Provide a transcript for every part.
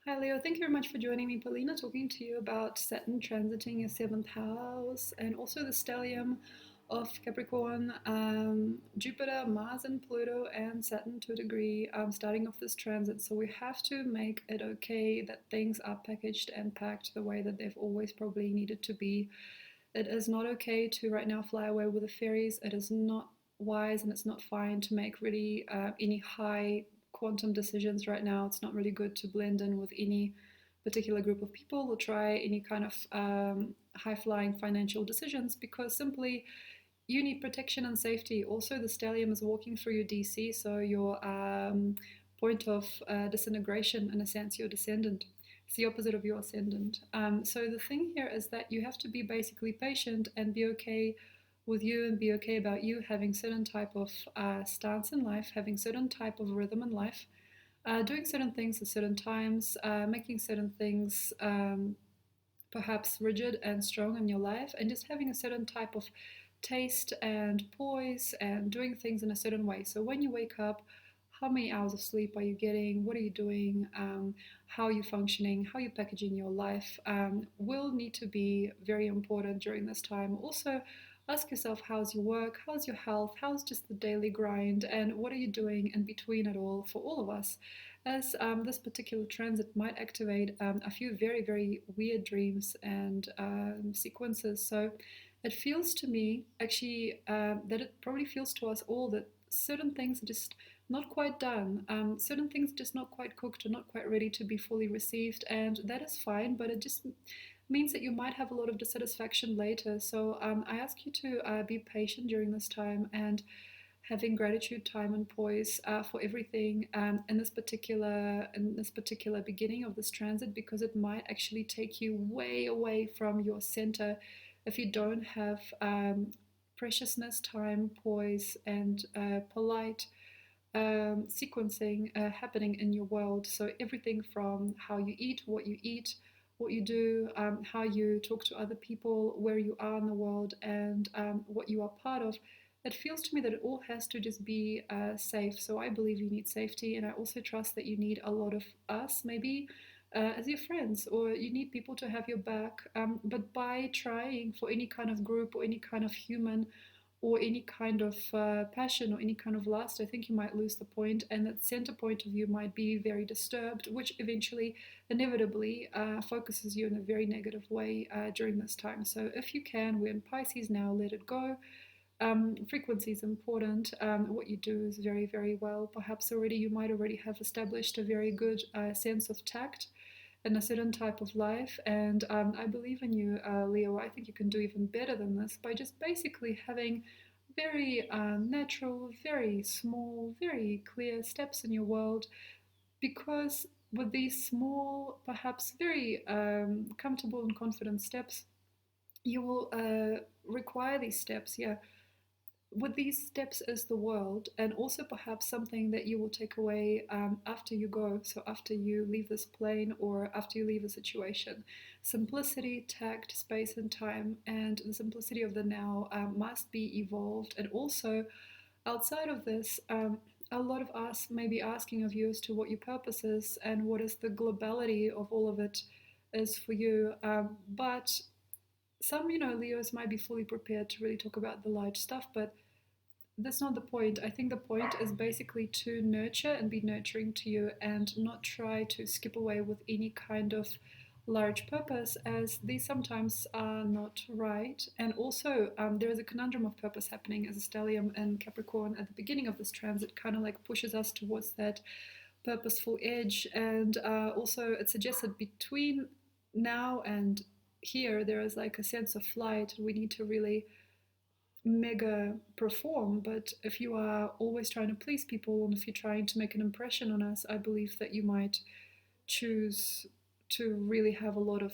Hi Leo, thank you very much for joining me. Polina talking to you about Saturn transiting your seventh house and also the stellium of Capricorn, Jupiter, Mars, and Pluto, and Saturn to a degree, starting off this transit. So we have to make it okay that things are packaged and packed the way that they've always probably needed to be. It is not okay to right now fly away with the fairies. It is not wise and it's not fine to make really any high quantum decisions right now. It's not really good to blend in with any particular group of people or try any kind of high flying financial decisions because simply you need protection and safety. Also, the stellium is walking through your DC, so your point of disintegration, in a sense, your descendant. It's the opposite of your ascendant. So the thing here is that you have to be basically patient and be okay with you and be okay about you having certain type of stance in life, having certain type of rhythm in life, doing certain things at certain times, making certain things perhaps rigid and strong in your life, and just having a certain type of taste and poise and doing things in a certain way. So when you wake up, how many hours of sleep are you getting? What are you doing? How are you functioning? How are you packaging your life? Will need to be very important during this time. Also, ask yourself how's your work? How's your health? How's just the daily grind? And what are you doing in between it all for all of us? As this particular transit might activate a few very, very weird dreams and sequences. So it feels to me actually that it probably feels to us all that certain things are just not quite done. Certain things just not quite cooked or not quite ready to be fully received, and that is fine, but it just means that you might have a lot of dissatisfaction later. So I ask you to be patient during this time and having gratitude, time, and poise for everything in this particular beginning of this transit, because it might actually take you way away from your center if you don't have preciousness, time, poise, and polite sequencing happening in your world. So everything from how you eat, what you do, how you talk to other people, where you are in the world, and what you are part of. It feels to me that it all has to just be safe. So I believe you need safety, and I also trust that you need a lot of us, maybe as your friends, or you need people to have your back. But by trying for any kind of group or any kind of human or any kind of passion or any kind of lust, I think you might lose the point, and that center point of view might be very disturbed, which eventually, inevitably, focuses you in a very negative way during this time. So if you can, we're in Pisces now, let it go. Frequency is important. What you do is very, very well. Perhaps already you might already have established a very good sense of tact and a certain type of life. And I believe in you, Leo. I think you can do even better than this by just basically having very natural, very small, very clear steps in your world. Because with these small, perhaps very comfortable and confident steps, you will require these steps, yeah, with these steps is the world, and also perhaps something that you will take away after you go. So, after you leave this plane or after you leave a situation, simplicity, tact, space, and time, and the simplicity of the now must be evolved. And also, outside of this, a lot of us may be asking of you as to what your purpose is and what is the globality of all of it is for you. But some, Leos might be fully prepared to really talk about the large stuff, but that's not the point. I think the point is basically to nurture and be nurturing to you and not try to skip away with any kind of large purpose, as these sometimes are not right. And also, there is a conundrum of purpose happening as a stellium and Capricorn at the beginning of this transit, kind of like pushes us towards that purposeful edge. And also, it suggests that between now and here, there is like a sense of flight. We need to really mega perform, but if you are always trying to please people and if you're trying to make an impression on us, I believe that you might choose to really have a lot of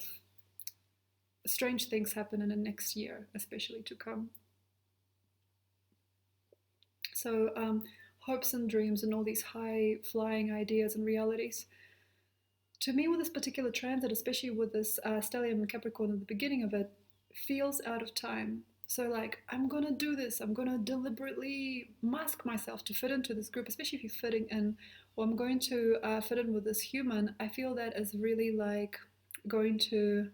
strange things happen in the next year, especially to come. So hopes and dreams and all these high flying ideas and realities, to me, with this particular transit, especially with this stellium and Capricorn at the beginning of it, feels out of time. So, like, I'm gonna do this, I'm gonna deliberately mask myself to fit into this group, especially if you're fitting in, or I'm going to fit in with this human. I feel that is really like going to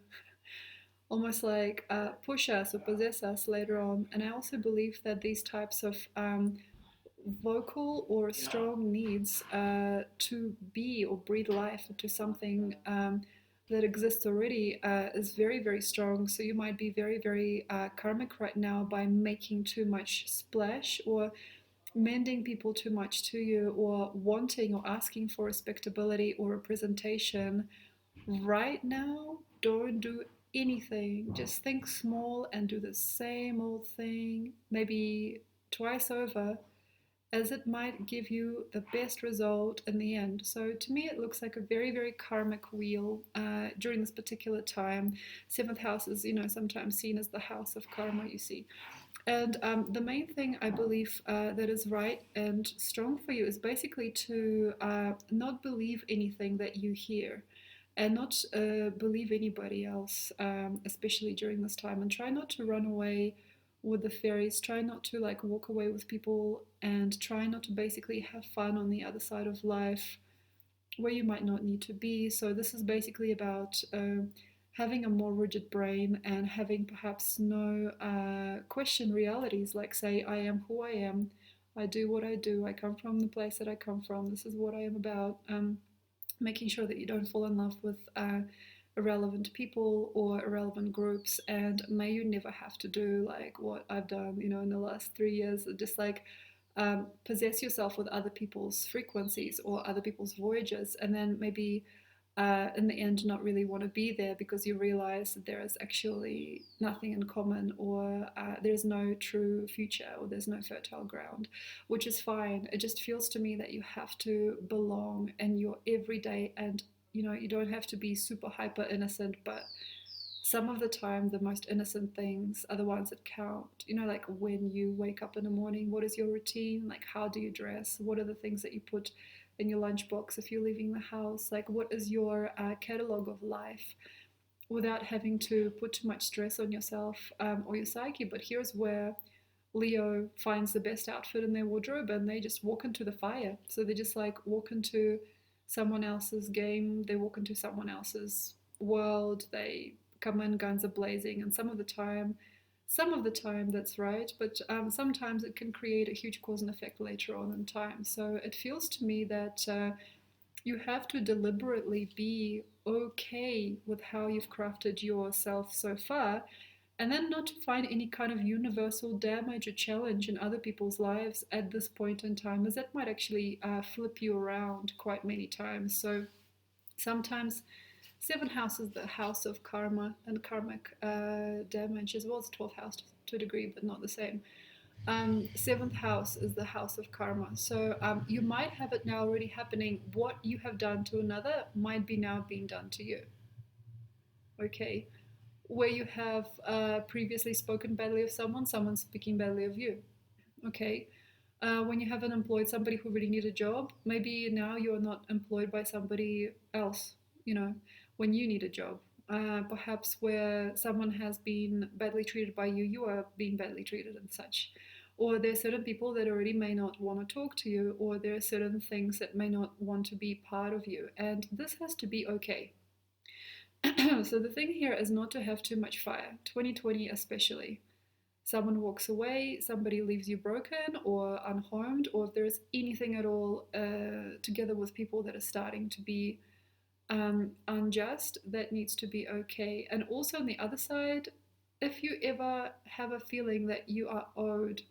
almost like push us or possess us later on. And I also believe that these types of vocal or strong needs to be or breathe life into something that exists already is very, very strong. So you might be very, very karmic right now by making too much splash or mending people too much to you or wanting or asking for respectability or representation. Right now, don't do anything. Just think small and do the same old thing, maybe twice over, as it might give you the best result in the end. So to me, it looks like a very, very karmic wheel during this particular time. Seventh house is, sometimes seen as the house of karma, you see. And the main thing I believe that is right and strong for you is basically to not believe anything that you hear and not believe anybody else, especially during this time. And try not to run away with the fairies. Try not to like walk away with people and try not to basically have fun on the other side of life where you might not need to be. So this is basically about having a more rigid brain and having perhaps no question realities, like say, I am who I am, I do what I do, I come from the place that I come from, this is what I am about. Making sure that you don't fall in love with irrelevant people or irrelevant groups, and may you never have to do like what I've done, in the last 3 years, just like possess yourself with other people's frequencies or other people's voyages, and then maybe in the end not really want to be there because you realize that there is actually nothing in common, or there's no true future, or there's no fertile ground, which is fine. It just feels to me that you have to belong in your everyday, and you don't have to be super hyper innocent, but some of the time the most innocent things are the ones that count. Like when you wake up in the morning, what is your routine? Like, how do you dress? What are the things that you put in your lunchbox if you're leaving the house? Like, what is your catalog of life, without having to put too much stress on yourself or your psyche? But here's where Leo finds the best outfit in their wardrobe, and they just walk into the fire. So they just like walk into someone else's game, they walk into someone else's world, they come in guns a blazing, and some of the time that's right, but sometimes it can create a huge cause and effect later on in time. So it feels to me that you have to deliberately be okay with how you've crafted yourself so far, and then not to find any kind of universal damage or challenge in other people's lives at this point in time, as that might actually flip you around quite many times. So sometimes seventh house is the house of karma and karmic damage, as well as 12th house to a degree, but not the same. Seventh house is the house of karma. So you might have it now already happening. What you have done to another might be now being done to you. Okay. Where you have previously spoken badly of someone, someone's speaking badly of you. Okay. When you haven't employed somebody who really needs a job, maybe now you're not employed by somebody else, when you need a job. Perhaps where someone has been badly treated by you, you are being badly treated and such. Or there are certain people that already may not want to talk to you, or there are certain things that may not want to be part of you. And this has to be okay. So the thing here is not to have too much fire, 2020 especially. Someone walks away, somebody leaves you broken or unharmed, or if there's anything at all together with people that are starting to be unjust, that needs to be okay. And also on the other side, if you ever have a feeling that you are owed,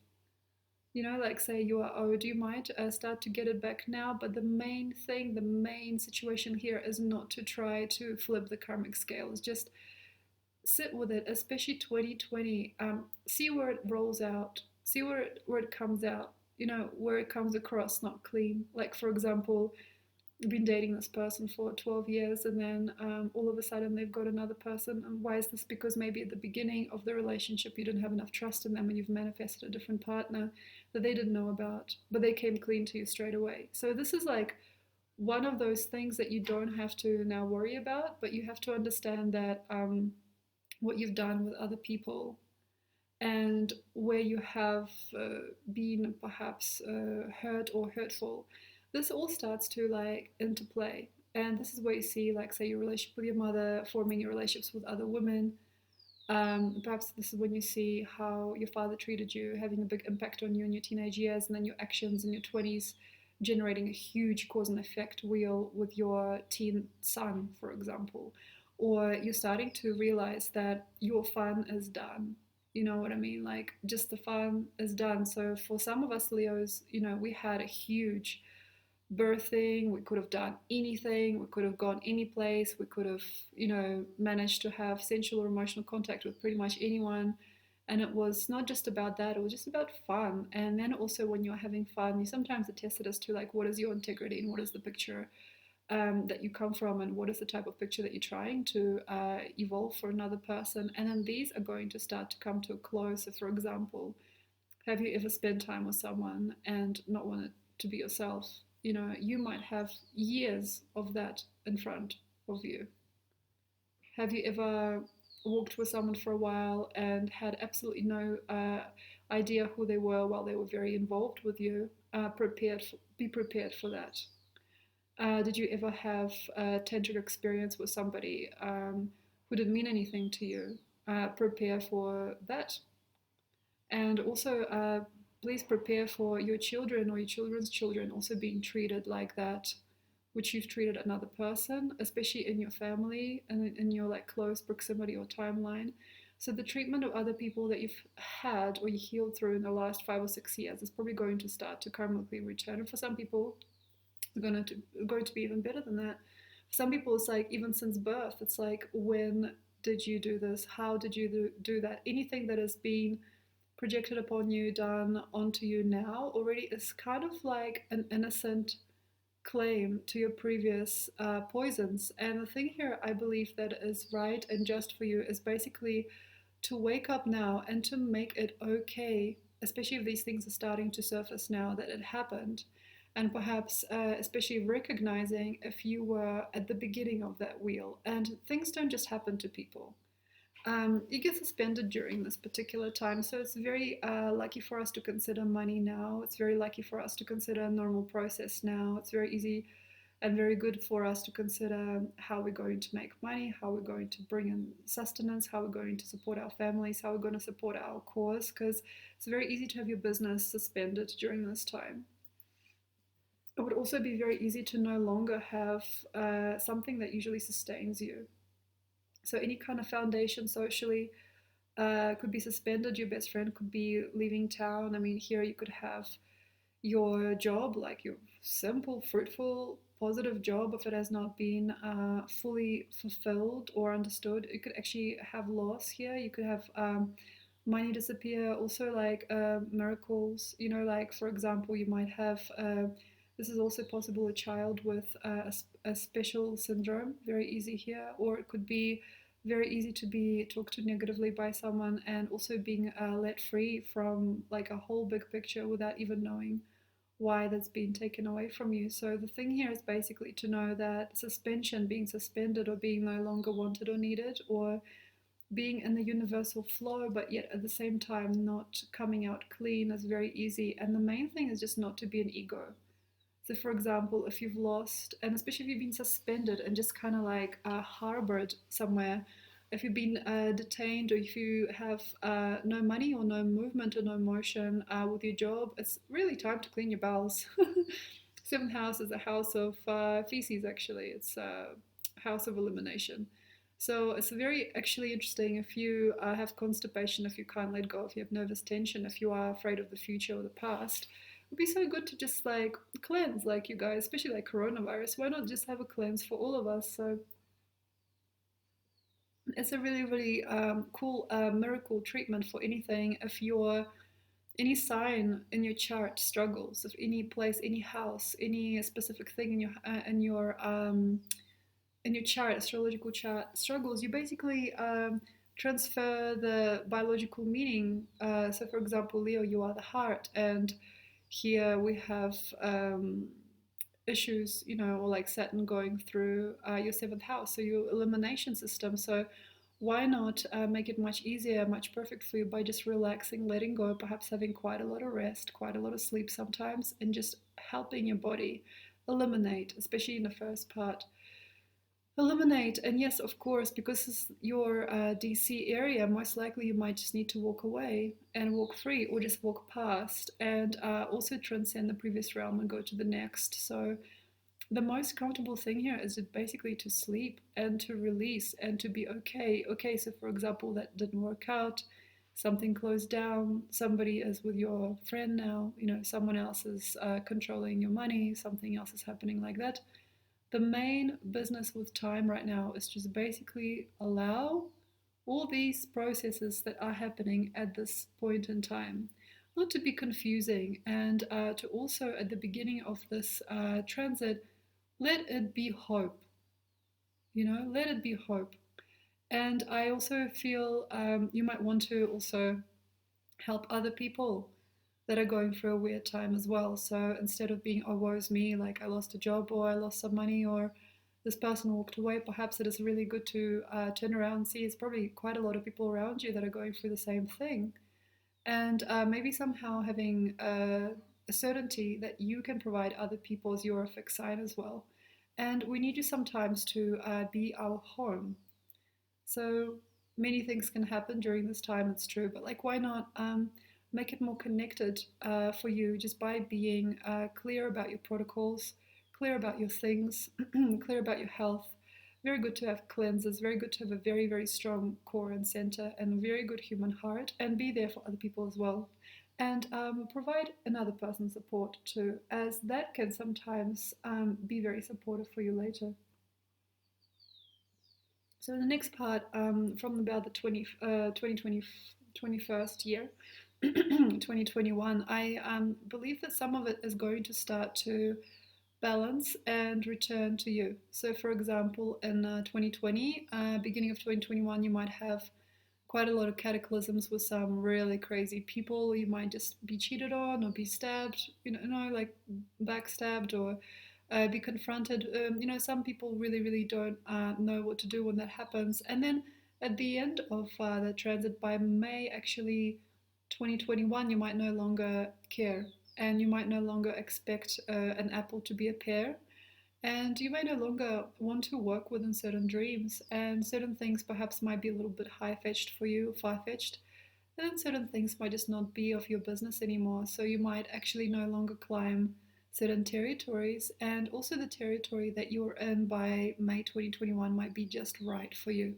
like say you are owed, you might start to get it back now. But the main thing, the main situation here is not to try to flip the karmic scales. Just sit with it, especially 2020. See where it rolls out, see where it comes out, where it comes across not clean. Like, for example, you've been dating this person for 12 years, and then all of a sudden they've got another person. And why is this? Because maybe at the beginning of the relationship you didn't have enough trust in them, and you've manifested a different partner that they didn't know about, but they came clean to you straight away. So this is like one of those things that you don't have to now worry about, but you have to understand that what you've done with other people and where you have been perhaps hurt or hurtful. This all starts to like interplay, and this is where you see, like, say, your relationship with your mother forming your relationships with other women. Perhaps this is when you see how your father treated you, having a big impact on you in your teenage years, and then your actions in your 20s generating a huge cause and effect wheel with your teen son, for example. Or you're starting to realize that your fun is done. You know what I mean? Like, just the fun is done. So, for some of us Leos, we had a huge birthing. We could have done anything. We could have gone any place. We could have, managed to have sensual or emotional contact with pretty much anyone. And it was not just about that, it was just about fun. And then also, when you're having fun, you sometimes are tested as to, like, what is your integrity and what is the picture that you come from, and what is the type of picture that you're trying to evolve for another person. And then these are going to start to come to a close. So, for example, have you ever spent time with someone and not wanted to be yourself? You might have years of that in front of you. Have you ever walked with someone for a while and had absolutely no idea who they were while they were very involved with you? Be prepared for that. Did you ever have a tantric experience with somebody who didn't mean anything to you? Prepare for that. And also, please prepare for your children or your children's children also being treated like that, which you've treated another person, especially in your family and in your like close proximity or timeline. So the treatment of other people that you've had or you healed through in the last 5 or 6 years is probably going to start to karmically return. And for some people, it's going to be even better than that. For some people, it's like even since birth. It's like, when did you do this? How did you do that? Anything that has been projected upon you, done onto you now already is kind of like an innocent claim to your previous poisons. And the thing here, I believe, that is right and just for you is basically to wake up now and to make it okay, especially if these things are starting to surface now that it happened. And perhaps, especially recognizing if you were at the beginning of that wheel. And things don't just happen to people. You get suspended during this particular time, so it's very lucky for us to consider money now. It's very lucky for us to consider a normal process now. It's very easy and very good for us to consider how we're going to make money, how we're going to bring in sustenance, how we're going to support our families, how we're going to support our cause, because it's very easy to have your business suspended during this time. It would also be very easy to no longer have something that usually sustains you. So any kind of foundation socially could be suspended. Your best friend could be leaving town. I mean, here you could have your job, like your simple, fruitful, positive job, if it has not been fully fulfilled or understood. You could actually have loss here. You could have money disappear. Also, like miracles. Like, for example, you might have. This is also possible, a child with a special syndrome, very easy here, or it could be very easy to be talked to negatively by someone and also being let free from like a whole big picture without even knowing why that's been taken away from you. So the thing here is basically to know that suspension, being suspended or being no longer wanted or needed, or being in the universal flow but yet at the same time not coming out clean, is very easy. And the main thing is just not to be an ego. So, for example, if you've lost, and especially if you've been suspended and just kind of like harbored somewhere, if you've been detained, or if you have no money or no movement or no motion with your job, it's really time to clean your bowels. Seventh house is a house of feces, actually. It's a house of elimination. So it's very actually interesting if you have constipation, if you can't let go, if you have nervous tension, if you are afraid of the future or the past. It'd be so good to just like cleanse, like you guys, especially like coronavirus. Why not just have a cleanse for all of us? So it's a really, really cool miracle treatment for anything. If your any sign in your chart struggles, if any place, any house, any specific thing in your chart, astrological chart struggles, you basically transfer the biological meaning. So, for example, Leo, you are the heart, and here we have issues, or like Saturn going through your seventh house, so your elimination system. So why not make it much easier, much perfect for you by just relaxing, letting go, perhaps having quite a lot of rest, quite a lot of sleep sometimes, and just helping your body eliminate, especially in the first part. Eliminate, and yes, of course, because it's your DC area, most likely you might just need to walk away and walk free, or just walk past, and also transcend the previous realm and go to the next. So the most comfortable thing here is basically to sleep and to release and to be okay. Okay, so for example, that didn't work out, something closed down, somebody is with your friend now, someone else is controlling your money, something else is happening like that. The main business with time right now is just basically allow all these processes that are happening at this point in time not to be confusing, and to also at the beginning of this transit, let it be hope. Let it be hope. And I also feel you might want to also help other people that are going through a weird time as well. So instead of being, oh, woe's me, like I lost a job or I lost some money or this person walked away, perhaps it is really good to turn around and see it's probably quite a lot of people around you that are going through the same thing. And maybe somehow having a certainty that you can provide other people as your fixed sign as well. And we need you sometimes to be our home. So many things can happen during this time, it's true, but like, why not make it more connected for you just by being clear about your protocols, clear about your things, clear about your health. Very good to have cleanses, very good to have a very, very strong core and center, and a very good human heart, and be there for other people as well. And provide another person support too, as that can sometimes be very supportive for you later. So the next part, from about the 2020, 21st year, 2021, I believe that some of it is going to start to balance and return to you. So for example, in 2020, beginning of 2021, you might have quite a lot of cataclysms with some really crazy people. You might just be cheated on or be stabbed, like backstabbed, or be confronted. Some people really, really don't know what to do when that happens. And then at the end of the transit, by May, actually, 2021, you might no longer care, and you might no longer expect an apple to be a pear. And you may no longer want to work within certain dreams, and certain things perhaps might be a little bit high fetched for you, far fetched. And then certain things might just not be of your business anymore. So you might actually no longer climb certain territories, and also the territory that you're in by May 2021 might be just right for you.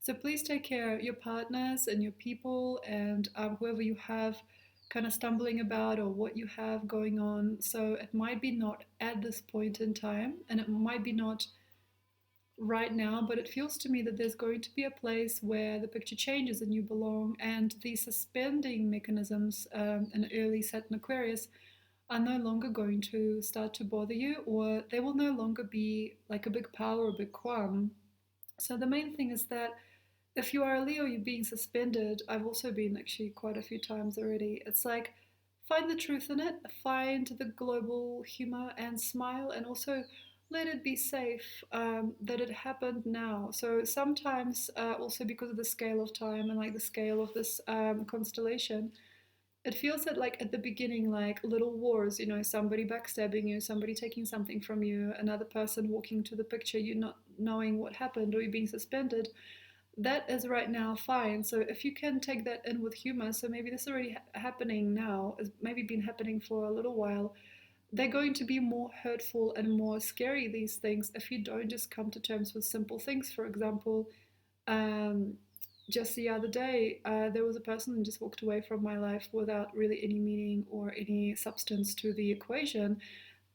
So please take care of your partners and your people, and whoever you have kind of stumbling about or what you have going on. So it might be not at this point in time, and it might be not right now, but it feels to me that there's going to be a place where the picture changes and you belong, and these suspending mechanisms in early Saturn Aquarius are no longer going to start to bother you, or they will no longer be like a big power or a big qualm. So the main thing is that if you are a Leo, you're being suspended. I've also been actually quite a few times already. It's like, find the truth in it, find the global humor and smile, and also let it be safe that it happened now. So sometimes, also because of the scale of time and like the scale of this constellation, it feels that like at the beginning, like little wars, somebody backstabbing you, somebody taking something from you, another person walking to the picture, you not knowing what happened, or you being suspended. That is right now fine. So if you can take that in with humor, so maybe this is already happening now, has maybe been happening for a little while, they're going to be more hurtful and more scary, these things, if you don't just come to terms with simple things. For example, um, just the other day, there was a person who just walked away from my life without really any meaning or any substance to the equation.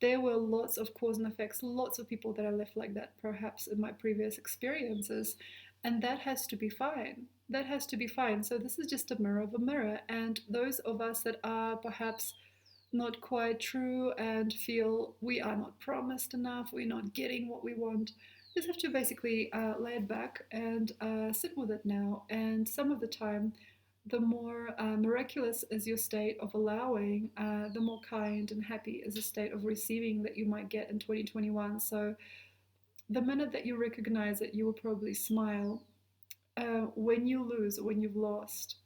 There were lots of cause and effects, lots of people that I left like that, perhaps in my previous experiences. And that has to be fine. That has to be fine. So this is just a mirror of a mirror. And those of us that are perhaps not quite true and feel we are not promised enough, we're not getting what we want, just have to basically lay it back and sit with it now. And some of the time, the more miraculous is your state of allowing, the more kind and happy is the state of receiving that you might get in 2021. So the minute that you recognize it, you will probably smile. when you lose, when you've lost,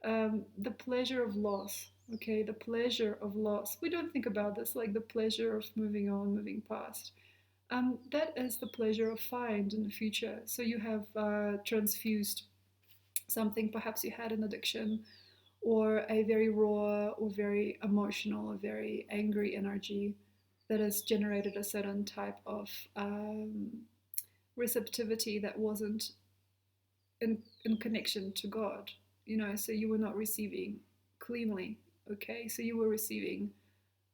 the pleasure of loss, okay, the pleasure of loss. We don't think about this like the pleasure of moving on, moving past. That is the pleasure of find in the future. So you have transfused something, perhaps you had an addiction or a very raw or very emotional or very angry energy that has generated a certain type of receptivity that wasn't in connection to God, so you were not receiving cleanly, okay? So you were receiving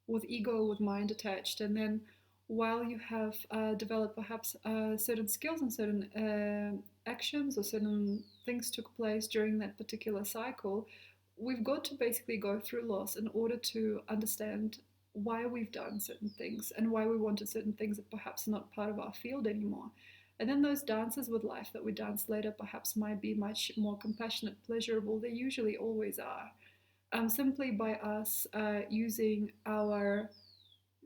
with ego, with mind attached. And then while you have developed perhaps certain skills and certain actions or certain things took place during that particular cycle, we've got to basically go through loss in order to understand why we've done certain things and why we wanted certain things that perhaps are not part of our field anymore. And then those dances with life that we dance later perhaps might be much more compassionate, pleasurable. They usually always are. Simply by us using our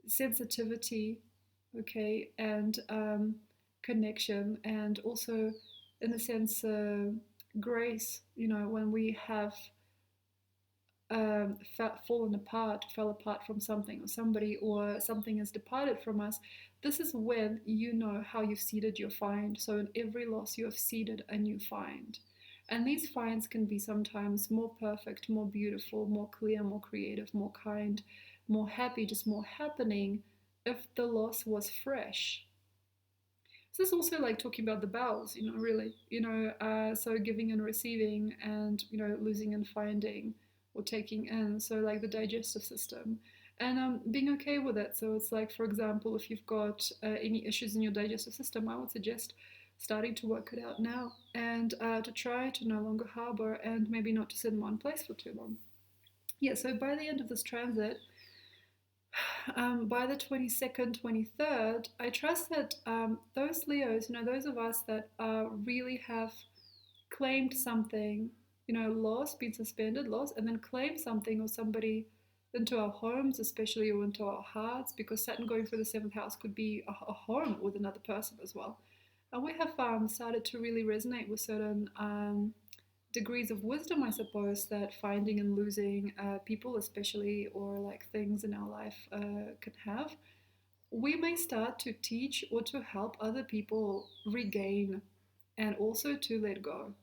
sensitivity, okay, and connection, and also, in a sense, grace. When we have fell apart from something or somebody, or something has departed from us, this is when you know how you've seeded your find. So in every loss, you have seeded a new find. And these finds can be sometimes more perfect, more beautiful, more clear, more creative, more kind, more happy, just more happening if the loss was fresh. So it's also like talking about the bowels, really, so giving and receiving, and, losing and finding, or taking in. So like the digestive system, and being okay with it. So it's like, for example, if you've got any issues in your digestive system, I would suggest starting to work it out now, and to try to no longer harbor, and maybe not to sit in one place for too long. Yeah, so by the end of this transit, by the 22nd, 23rd, I trust that those Leos, those of us that really have claimed something, lost, been suspended, lost, and then claimed something or somebody into our homes, especially, or into our hearts, because Saturn going through the seventh house could be a home with another person as well. And we have started to really resonate with certain degrees of wisdom, I suppose, that finding and losing people, especially, or like things in our life can have. We may start to teach or to help other people regain, and also to let go.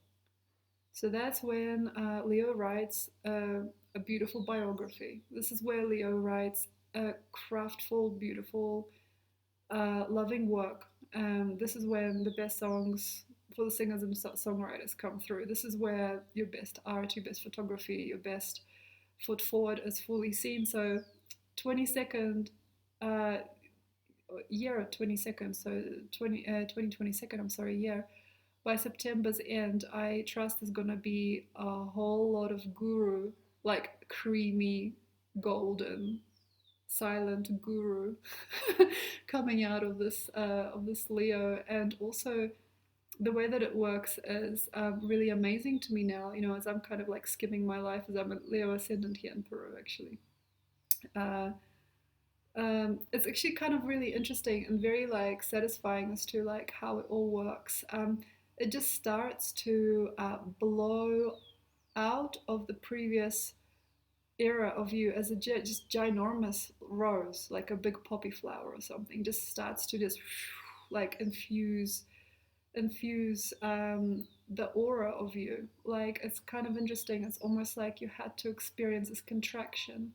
So that's when Leo writes a beautiful biography. This is where Leo writes a craftful, beautiful, loving work. This is when the best songs for the singers and songwriters come through. This is where your best art, your best photography, your best foot forward is fully seen. So 22nd year, 22nd, so 2022nd, I'm sorry, year. By September's end, I trust there's gonna be a whole lot of guru, like creamy, golden, silent guru coming out of this Leo. And also the way that it works is really amazing to me now, as I'm kind of like skimming my life, as I'm a Leo ascendant here in Peru, actually. uh, it's actually kind of really interesting and very like satisfying as to like how it all works. It just starts to blow out of the previous era of you as a just ginormous rose, like a big poppy flower or something. Just starts to just like infuse the aura of you. Like, it's kind of interesting. It's almost like you had to experience this contraction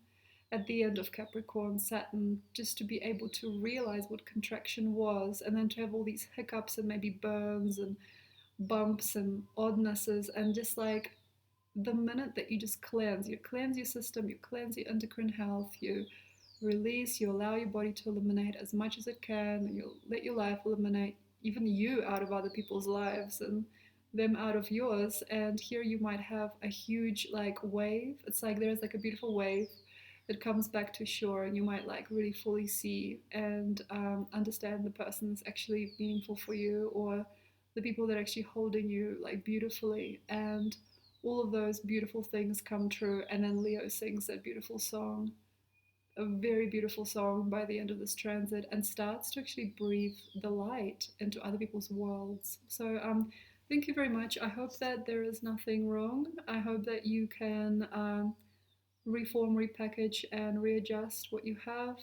at the end of Capricorn Saturn just to be able to realize what contraction was, and then to have all these hiccups and maybe burns and bumps and oddnesses, and just like the minute that you cleanse your system, you cleanse your endocrine health, you release, you allow your body to eliminate as much as it can, and you let your life eliminate even you out of other people's lives and them out of yours. And here you might have a huge like wave. It's like there's like a beautiful wave that comes back to shore, and you might like really fully see and understand the person that's actually meaningful for you, or the people that are actually holding you like beautifully. And all of those beautiful things come true, and then Leo sings that beautiful song, a very beautiful song, by the end of this transit, and starts to actually breathe the light into other people's worlds. So Thank you very much. I hope that there is nothing wrong. I hope that you can reform, repackage, and readjust what you have.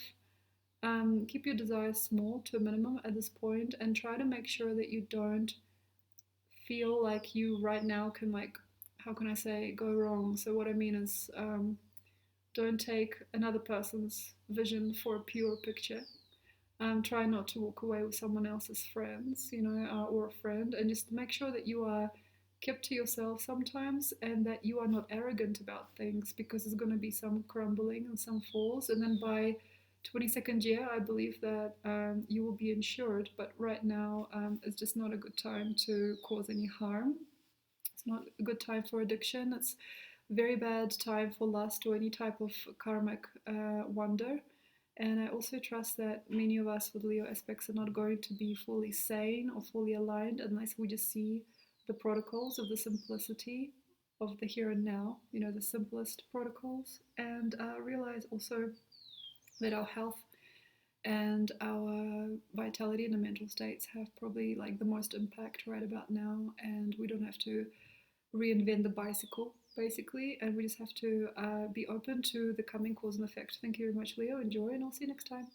Keep your desires small to a minimum at this point, and try to make sure that you don't feel like you right now can, like, how can I say, go wrong. So what I mean is, don't take another person's vision for a pure picture. Try not to walk away with someone else's friends, or a friend, and just make sure that you are kept to yourself sometimes, and that you are not arrogant about things, because there's going to be some crumbling and some falls, and then by 22nd year, I believe that you will be insured. But right now, it's just not a good time to cause any harm. It's not a good time for addiction. It's a very bad time for lust or any type of karmic wonder. And I also trust that many of us with Leo aspects are not going to be fully sane or fully aligned unless we just see the protocols of the simplicity of the here and now, the simplest protocols, and realize also that our health and our vitality and the mental states have probably like the most impact right about now, and we don't have to reinvent the bicycle basically, and we just have to be open to the coming cause and effect. Thank you very much, Leo. Enjoy, and I'll see you next time.